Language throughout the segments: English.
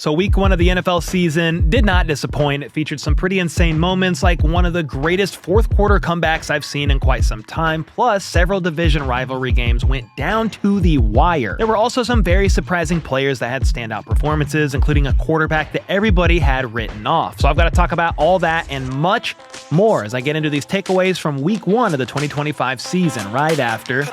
So week one of the NFL season did not disappoint. It featured some pretty insane moments, like one of the greatest fourth quarter comebacks I've seen in quite some time, plus several division rivalry games went down to the wire. There were also some very surprising players that had standout performances, including a quarterback that everybody had written off. So I've got to talk about all that and much more as I get into these takeaways from week one of the 2025 season right after.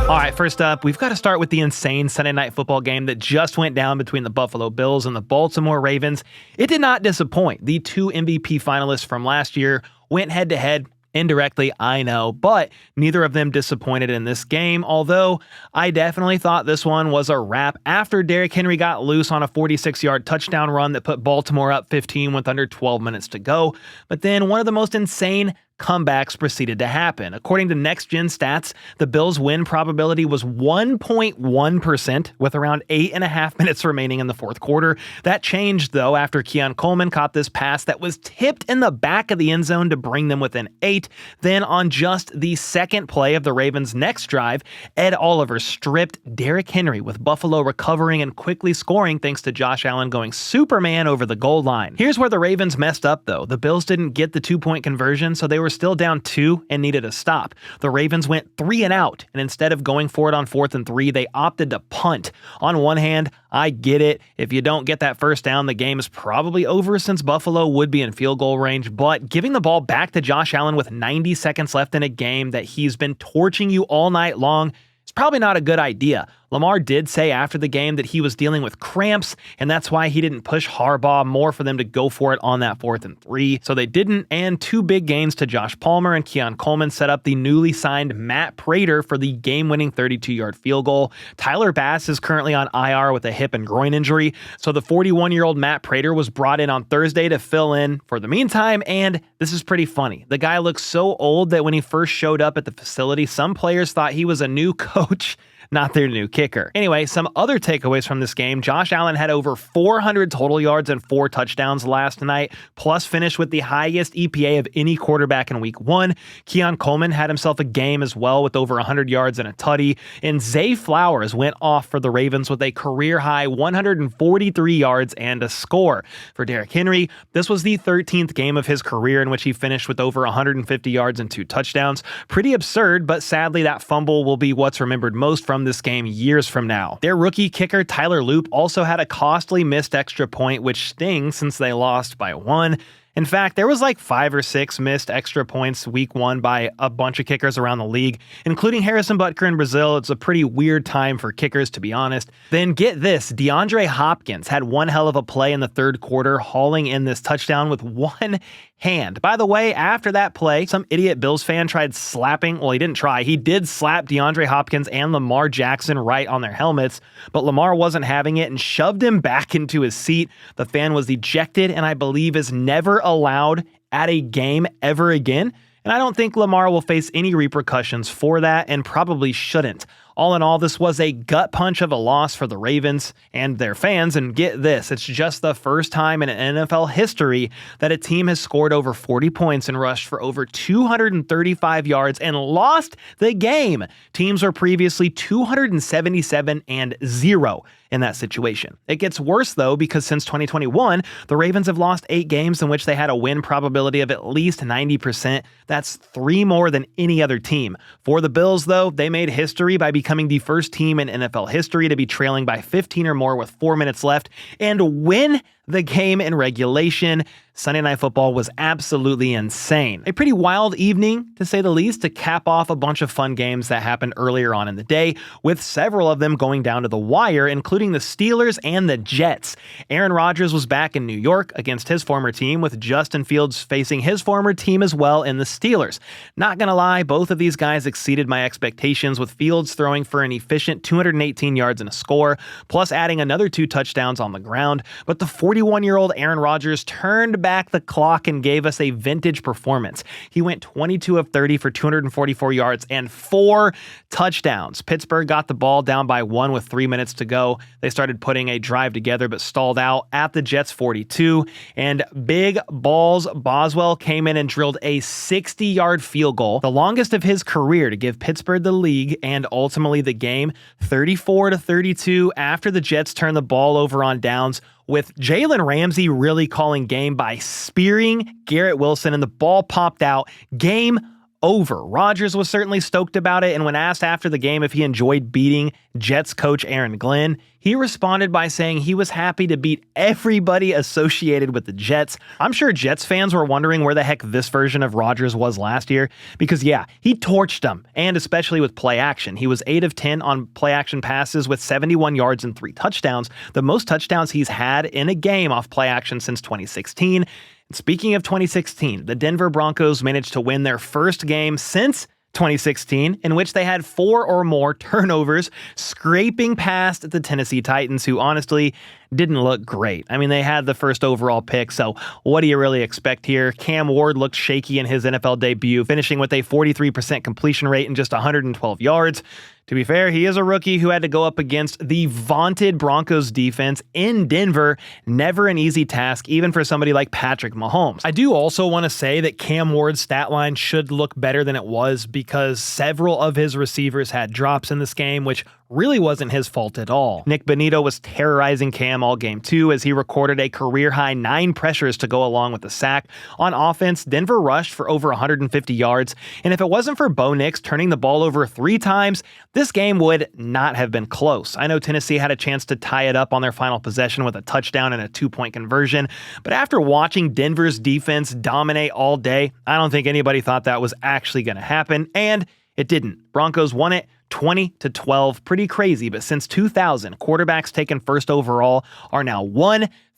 All right, first up, we've got to start with the insane Sunday Night Football game that just went down between the Buffalo Bills and the Baltimore Ravens. It did not disappoint. The two MVP finalists from last year went head-to-head. Indirectly, I know, but neither of them disappointed in this game, although I definitely thought this one was a wrap after Derrick Henry got loose on a 46-yard touchdown run that put Baltimore up 15 with under 12 minutes to go. But then one of the most insane comebacks proceeded to happen. According to Next Gen Stats, the Bills' win probability was 1.1% with around 8.5 minutes remaining in the fourth quarter. That changed, though, after Keon Coleman caught this pass that was tipped in the back of the end zone to bring them within 8. Then on just the second play of the Ravens' next drive, Ed Oliver stripped Derrick Henry, with Buffalo recovering and quickly scoring thanks to Josh Allen going Superman over the goal line. Here's where the Ravens messed up, though. The Bills didn't get the 2-point conversion, so they were still down 2 and needed a stop. The Ravens went 3 and out, and instead of going for it on 4th and 3, they opted to punt. On one hand, I get it. If you don't get that first down, the game is probably over since Buffalo would be in field goal range, but giving the ball back to Josh Allen with 90 seconds left in a game that he's been torching you all night long is probably not a good idea. Lamar did say after the game that he was dealing with cramps, and that's why he didn't push Harbaugh more for them to go for it on that 4th and 3. So they didn't, and 2 big gains to Josh Palmer and Keon Coleman set up the newly signed Matt Prater for the game-winning 32-yard field goal. Tyler Bass is currently on IR with a hip and groin injury, so the 41-year-old Matt Prater was brought in on Thursday to fill in for the meantime, and this is pretty funny. The guy looks so old that when he first showed up at the facility, some players thought he was a new coach, not their new kicker. Anyway, some other takeaways from this game. Josh Allen had over 400 total yards and 4 touchdowns last night, plus finished with the highest EPA of any quarterback in week 1. Keon Coleman had himself a game as well with over 100 yards and a tutty. And Zay Flowers went off for the Ravens with a career-high 143 yards and a score. For Derrick Henry, this was the 13th game of his career in which he finished with over 150 yards and 2 touchdowns. Pretty absurd, but sadly that fumble will be what's remembered most from this game years from now. Their rookie kicker Tyler Loop also had a costly missed extra point, which stings since they lost by 1. In fact, there was like 5 or 6 missed extra points week 1 by a bunch of kickers around the league, including Harrison Butker in Brazil. It's a pretty weird time for kickers, to be honest. Then get this, DeAndre Hopkins had one hell of a play in the third quarter, hauling in this touchdown with one hand. By the way, after that play, some idiot Bills fan tried slapping, well, he didn't try, he did slap DeAndre Hopkins and Lamar Jackson right on their helmets, but Lamar wasn't having it and shoved him back into his seat. The fan was ejected and I believe is never allowed at a game ever again. And I don't think Lamar will face any repercussions for that and probably shouldn't. All in all, this was a gut punch of a loss for the Ravens and their fans, and get this, it's just the first time in NFL history that a team has scored over 40 points and rushed for over 235 yards and lost the game. Teams were previously 277-0 in that situation. It gets worse, though, because since 2021, the Ravens have lost 8 games in which they had a win probability of at least 90%. That's 3 more than any other team. For the Bills, though, they made history by becoming the first team in NFL history to be trailing by 15 or more with 4 minutes left and win the game in regulation. Sunday Night Football was absolutely insane. A pretty wild evening, to say the least, to cap off a bunch of fun games that happened earlier on in the day, with several of them going down to the wire, including the Steelers and the Jets. Aaron Rodgers was back in New York against his former team, with Justin Fields facing his former team as well in the Steelers. Not gonna lie, both of these guys exceeded my expectations, with Fields throwing for an efficient 218 yards and a score, plus adding another 2 touchdowns on the ground, but the 41-year-old Aaron Rodgers turned back the clock and gave us a vintage performance. He went 22 of 30 for 244 yards and 4 touchdowns. Pittsburgh got the ball down by 1 with 3 minutes to go. They started putting a drive together but stalled out at the Jets' 42. And Big Balls Boswell came in and drilled a 60-yard field goal, the longest of his career, to give Pittsburgh the league and ultimately the game, 34-32 after the Jets turned the ball over on downs, with Jalen Ramsey really calling game by spearing Garrett Wilson, and the ball popped out. Game over. Rodgers was certainly stoked about it, and when asked after the game if he enjoyed beating Jets coach Aaron Glenn, he responded by saying he was happy to beat everybody associated with the Jets. I'm sure Jets fans were wondering where the heck this version of Rodgers was last year, because yeah, he torched them, and especially with play action. He was 8 of 10 on play action passes with 71 yards and 3 touchdowns, the most touchdowns he's had in a game off play action since 2016. Speaking of 2016, the Denver Broncos managed to win their first game since 2016, in which they had 4 or more turnovers, scraping past the Tennessee Titans, who honestly didn't look great. I mean, they had the first overall pick, so what do you really expect here? Cam Ward looked shaky in his NFL debut, finishing with a 43% completion rate and just 112 yards. To be fair, he is a rookie who had to go up against the vaunted Broncos defense in Denver. Never an easy task, even for somebody like Patrick Mahomes. I do also want to say that Cam Ward's stat line should look better than it was, because several of his receivers had drops in this game, which really wasn't his fault at all. Nick Bonito was terrorizing Cam all game 2 as he recorded a career-high 9 pressures to go along with the sack. On offense, Denver rushed for over 150 yards, and if it wasn't for Bo Nix turning the ball over 3 times, this game would not have been close. I know Tennessee had a chance to tie it up on their final possession with a touchdown and a 2-point conversion, but after watching Denver's defense dominate all day, I don't think anybody thought that was actually going to happen, and it didn't. Broncos won it 20-12. Pretty crazy, but since 2000, quarterbacks taken first overall are now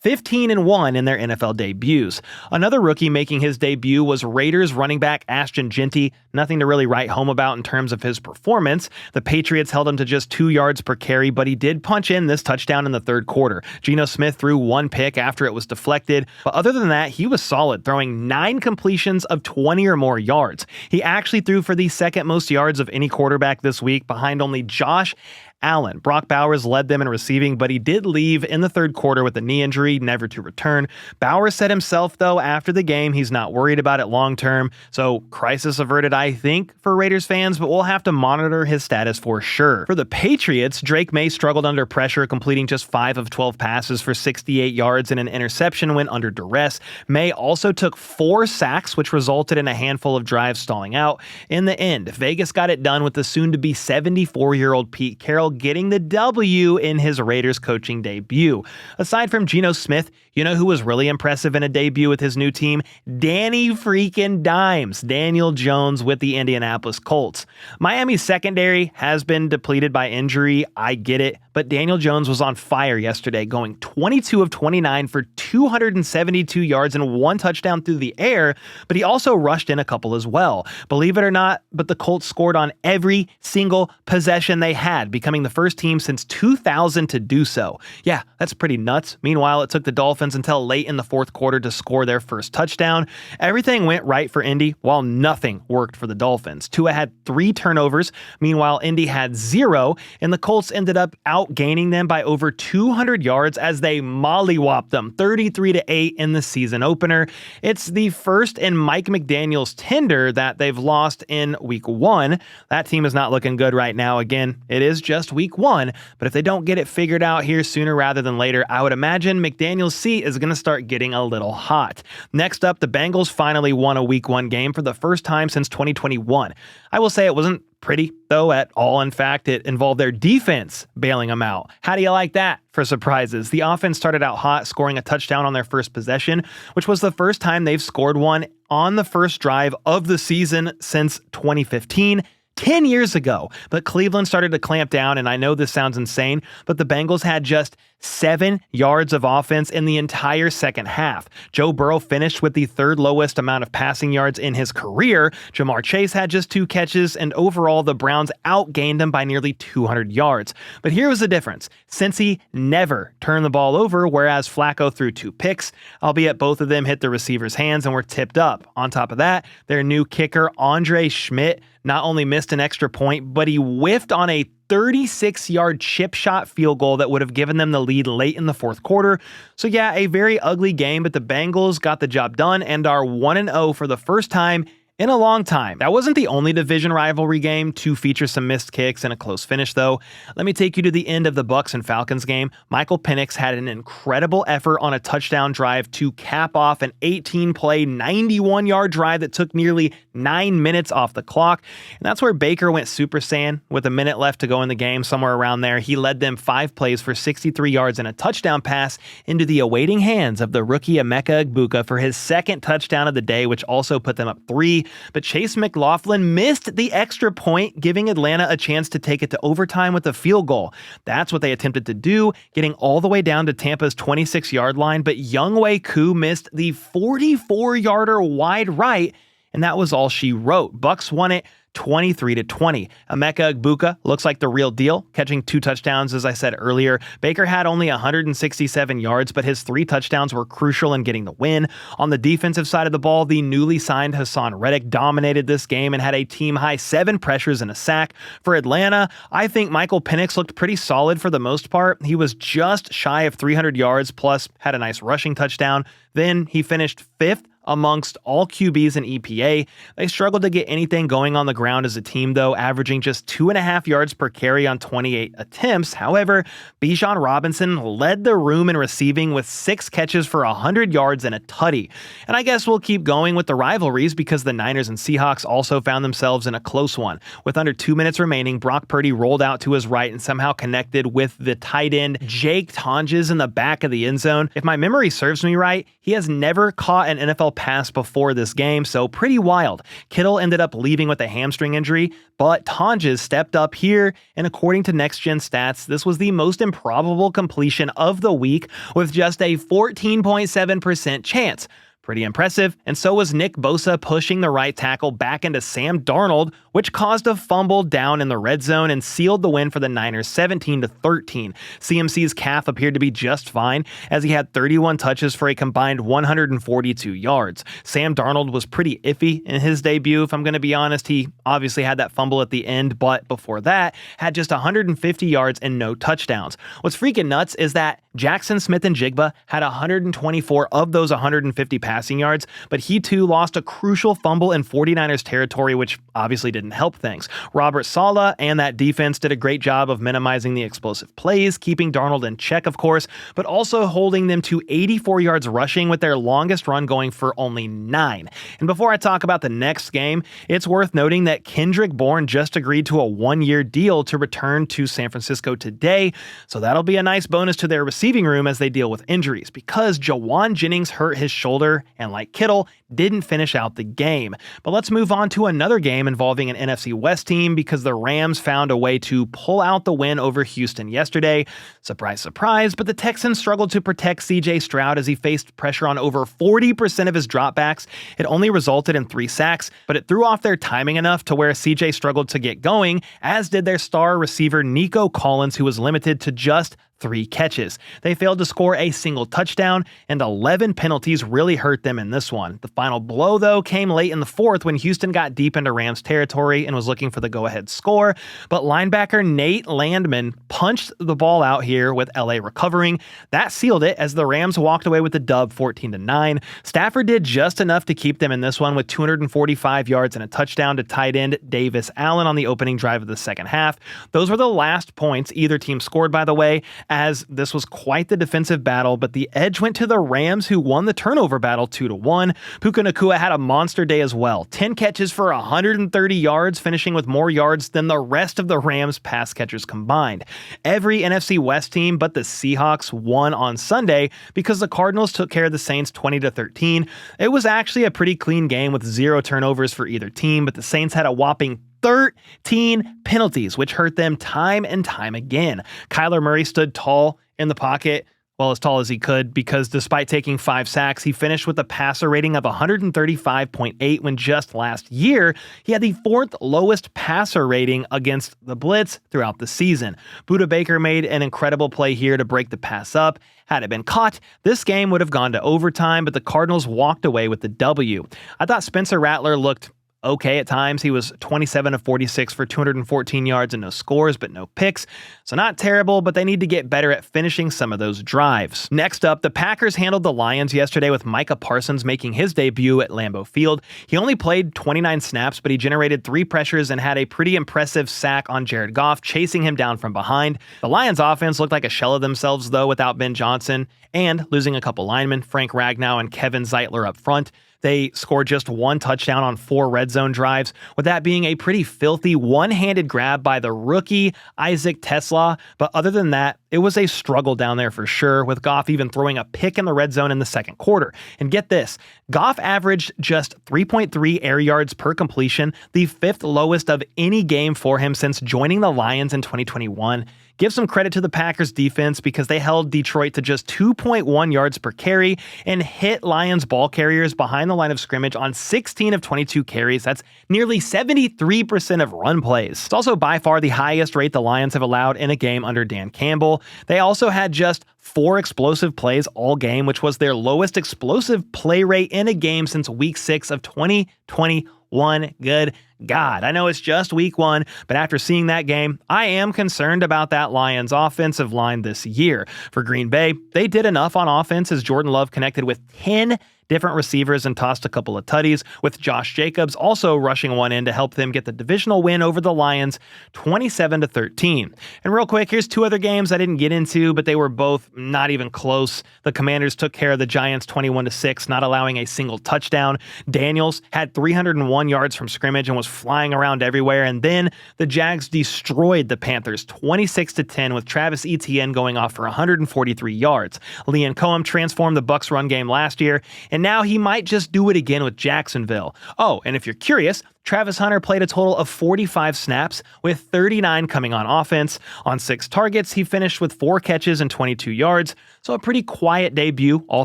15-1 in their NFL debuts. Another rookie making his debut was Raiders running back Ashton Jeanty. Nothing to really write home about in terms of his performance. The Patriots held him to just 2 yards per carry, but he did punch in this touchdown in the third quarter. Geno Smith threw 1 pick after it was deflected, but other than that, he was solid, throwing 9 completions of 20 or more yards. He actually threw for the second most yards of any quarterback this week, behind only Josh Allen. Brock Bowers led them in receiving, but he did leave in the third quarter with a knee injury, never to return. Bowers said himself, though, after the game, he's not worried about it long term. So crisis averted, I think, for Raiders fans, but we'll have to monitor his status for sure. For the Patriots, Drake May struggled under pressure, completing just 5 of 12 passes for 68 yards and an interception when under duress. May also took 4 sacks, which resulted in a handful of drives stalling out. In the end, Vegas got it done with the soon-to-be 74-year-old Pete Carroll getting the W in his Raiders coaching debut. Aside from Geno Smith, you know who was really impressive in a debut with his new team? Danny freaking Dimes, Daniel Jones with the Indianapolis Colts. Miami's secondary has been depleted by injury, I get it, but Daniel Jones was on fire yesterday, going 22 of 29 for 272 yards and 1 touchdown through the air, but he also rushed in a couple as well. Believe it or not, but the Colts scored on every single possession they had, becoming the first team since 2000 to do so. Yeah, that's pretty nuts. Meanwhile, it took the Dolphins until late in the fourth quarter to score their first touchdown. Everything went right for Indy, while nothing worked for the Dolphins. Tua had 3 turnovers. Meanwhile, Indy had 0, and the Colts ended up outgaining them by over 200 yards as they mollywopped them 33-8 in the season opener. It's the first in Mike McDaniel's tenure that they've lost in week 1. That team is not looking good right now. Again, it is just week 1, but if they don't get it figured out here sooner rather than later, I would imagine McDaniel's seat is going to start getting a little hot. Next up, the Bengals finally won a week 1 game for the first time since 2021. I will say it wasn't pretty, though, at all. In fact, it involved their defense bailing them out. How do you like that for surprises? The offense started out hot, scoring a touchdown on their first possession, which was the first time they've scored one on the first drive of the season since 2015. 10 years ago, but Cleveland started to clamp down, and I know this sounds insane, but the Bengals had just 7 yards of offense in the entire second half. Joe Burrow finished with the third lowest amount of passing yards in his career. Jamar Chase had just 2 catches, and overall the Browns outgained them by nearly 200 yards. But here was the difference. Cincy never turned the ball over, whereas Flacco threw 2 picks, albeit both of them hit the receiver's hands and were tipped up. On top of that, their new kicker, Andre Schmidt, not only missed an extra point, but he whiffed on a 36-yard chip shot field goal that would have given them the lead late in the fourth quarter. So yeah, a very ugly game, but the Bengals got the job done and are 1-0 for the first time in a long time. That wasn't the only division rivalry game to feature some missed kicks and a close finish, though. Let me take you to the end of the Bucs and Falcons game. Michael Penix had an incredible effort on a touchdown drive to cap off an 18-play, 91-yard drive that took nearly 9 minutes off the clock. And that's where Baker went Super Saiyan. With a minute left to go in the game, somewhere around there, he led them 5 plays for 63 yards and a touchdown pass into the awaiting hands of the rookie Emeka Egbuka for his second touchdown of the day, which also put them up 3. But Chase McLaughlin missed the extra point, giving Atlanta a chance to take it to overtime with a field goal. That's what they attempted to do, getting all the way down to Tampa's 26-yard line, but Younghoe Koo missed the 44-yarder wide right, and that was all she wrote. Bucs won it 23-20. Emeka Egbuka looks like the real deal, catching 2 touchdowns, as I said earlier. Baker had only 167 yards, but his 3 touchdowns were crucial in getting the win. On the defensive side of the ball, the newly signed Hassan Reddick dominated this game and had a team-high 7 pressures and a sack. For Atlanta, I think Michael Penix looked pretty solid for the most part. He was just shy of 300 yards, plus had a nice rushing touchdown. Then he finished 5th amongst all QBs in EPA. They struggled to get anything going on the ground as a team, though, averaging just 2.5 yards per carry on 28 attempts. However, Bijan Robinson led the room in receiving with 6 catches for 100 yards and a tutty. And I guess we'll keep going with the rivalries because the Niners and Seahawks also found themselves in a close one. With under 2 minutes remaining, Brock Purdy rolled out to his right and somehow connected with the tight end Jake Tonges in the back of the end zone. If my memory serves me right, he has never caught an NFL pass before this game, so pretty wild. Kittle ended up leaving with a hamstring injury, but Tonges stepped up here, and according to Next Gen Stats, this was the most improbable completion of the week with just a 14.7% chance. Pretty impressive, and so was Nick Bosa pushing the right tackle back into Sam Darnold, which caused a fumble down in the red zone and sealed the win for the Niners 17-13. CMC's calf appeared to be just fine as he had 31 touches for a combined 142 yards. Sam Darnold was pretty iffy in his debut, if I'm going to be honest. He obviously had that fumble at the end, but before that, had just 150 yards and no touchdowns. What's freaking nuts is that Jackson Smith-Njigba had 124 of those 150 passing yards, but he too lost a crucial fumble in 49ers territory, which obviously didn't help things. Robert Saleh and that defense did a great job of minimizing the explosive plays, keeping Darnold in check, of course, but also holding them to 84 yards rushing with their longest run going for only 9. And before I talk about the next game, it's worth noting that Kendrick Bourne just agreed to a 1-year deal to return to San Francisco today, so that'll be a nice bonus to their receiving room as they deal with injuries, because Jawan Jennings hurt his shoulder and, like Kittle, didn't finish out the game. But let's move on to another game involving an NFC West team, because the Rams found a way to pull out the win over Houston yesterday. Surprise, surprise, but the Texans struggled to protect CJ Stroud as he faced pressure on over 40% of his dropbacks. It only resulted in 3 sacks, but it threw off their timing enough to where CJ struggled to get going, as did their star receiver Nico Collins, who was limited to just 3 catches. They failed to score a single touchdown, and 11 penalties really hurt them in this one. The final blow, though, came late in the fourth when Houston got deep into Rams territory and was looking for the go-ahead score, but linebacker Nate Landman punched the ball out here with LA recovering. That sealed it as the Rams walked away with the dub 14-9. Stafford did just enough to keep them in this one with 245 yards and a touchdown to tight end Davis Allen on the opening drive of the second half. Those were the last points either team scored, by the way, as this was quite the defensive battle, but the edge went to the Rams, who won the turnover battle 2-1. Puka Nacua had a monster day as well. 10 catches for 130 yards, finishing with more yards than the rest of the Rams pass catchers combined. Every NFC West team but the Seahawks won on Sunday because the Cardinals took care of the Saints 20-13. It was actually a pretty clean game with 0 turnovers for either team, but the Saints had a whopping 13 penalties, which hurt them time and time again. Kyler Murray stood tall in the pocket, well, as tall as he could, because despite taking 5 sacks, he finished with a passer rating of 135.8 when just last year he had the 4th lowest passer rating against the blitz throughout the season. Budda Baker made an incredible play here to break the pass up. Had it been caught, this game would have gone to overtime, but the Cardinals walked away with the W. I thought Spencer Rattler looked okay at times. He was 27 of 46 for 214 yards and no scores, but no picks. So not terrible, but they need to get better at finishing some of those drives. Next up, the Packers handled the Lions yesterday with Micah Parsons making his debut at Lambeau Field. He only played 29 snaps, but he generated 3 pressures and had a pretty impressive sack on Jared Goff, chasing him down from behind. The Lions offense looked like a shell of themselves, though, without Ben Johnson and losing a couple linemen, Frank Ragnow and Kevin Zeitler up front. They scored just 1 touchdown on 4 red zone drives, with that being a pretty filthy one-handed grab by the rookie Isaac Tesla. But other than that, it was a struggle down there for sure, with Goff even throwing a pick in the red zone in the second quarter. And get this, Goff averaged just 3.3 air yards per completion, the 5th lowest of any game for him since joining the Lions in 2021. Give some credit to the Packers defense because they held Detroit to just 2.1 yards per carry and hit Lions ball carriers behind the line of scrimmage on 16 of 22 carries. That's nearly 73% of run plays. It's also by far the highest rate the Lions have allowed in a game under Dan Campbell. They also had just 4 explosive plays all game, which was their lowest explosive play rate in a game since week 6 of 2021. Good God. I know it's just week 1, but after seeing that game, I am concerned about that Lions offensive line this year. For Green Bay, they did enough on offense as Jordan Love connected with 10 different receivers and tossed a couple of tutties, with Josh Jacobs also rushing one in to help them get the divisional win over the Lions, 27-13. And real quick, here's 2 other games I didn't get into, but they were both not even close. The Commanders took care of the Giants 21-6, not allowing a single touchdown. Daniels had 301 yards from scrimmage and was flying around everywhere. And then the Jags destroyed the Panthers 26-10, with Travis Etienne going off for 143 yards. Liam Cohen transformed the Bucs run game last year, and now he might just do it again with Jacksonville. Oh, and if you're curious, Travis Hunter played a total of 45 snaps, with 39 coming on offense. On 6 targets, he finished with 4 catches and 22 yards, so a pretty quiet debut, all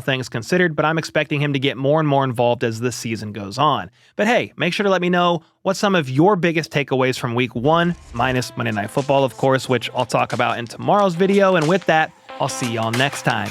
things considered, but I'm expecting him to get more and more involved as this season goes on. But hey, make sure to let me know what some of your biggest takeaways from week 1, minus Monday Night Football, of course, which I'll talk about in tomorrow's video. And with that, I'll see y'all next time.